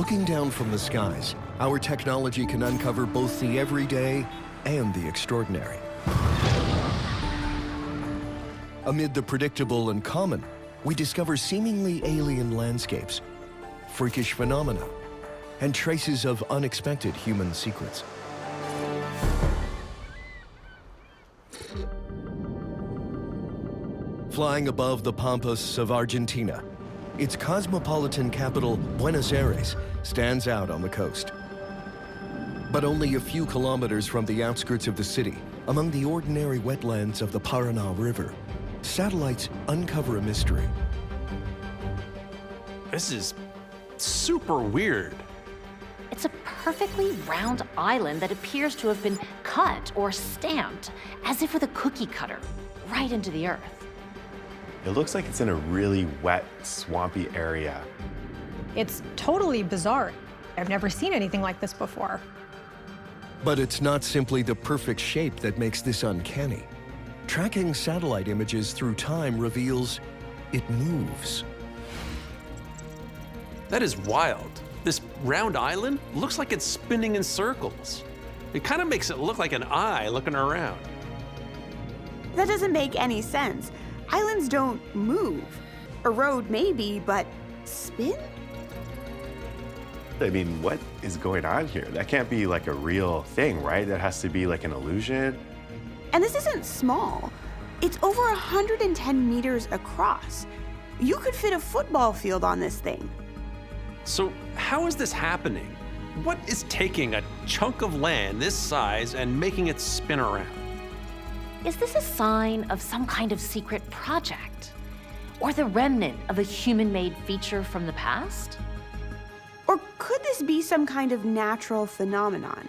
Looking down from the skies, our technology can uncover both the everyday and the extraordinary. Amid the predictable and common, we discover seemingly alien landscapes, freakish phenomena, and traces of unexpected human secrets. Flying above the pampas of Argentina, its cosmopolitan capital, Buenos Aires, stands out on the coast. But only a few kilometers from the outskirts of the city, among the ordinary wetlands of the Paraná River, satellites uncover a mystery. This is super weird. It's a perfectly round island that appears to have been cut or stamped, as if with a cookie cutter, right into the earth. It looks like it's in a really wet, swampy area. It's totally bizarre. I've never seen anything like this before. But it's not simply the perfect shape that makes this uncanny. Tracking satellite images through time reveals it moves. That is wild. This round island looks like it's spinning in circles. It kind of makes it look like an eye looking around. That doesn't make any sense. Islands don't move. Erode maybe, but spin? I mean, what is going on here? That can't be like a real thing, right? That has to be like an illusion. And this isn't small. It's over 110 meters across. You could fit a football field on this thing. So how is this happening? What is taking a chunk of land this size and making it spin around? Is this a sign of some kind of secret project? Or the remnant of a human-made feature from the past? Or could this be some kind of natural phenomenon?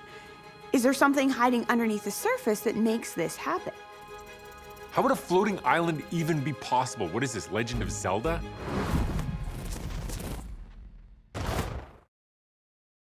Is there something hiding underneath the surface that makes this happen? How would a floating island even be possible? What is this, Legend of Zelda?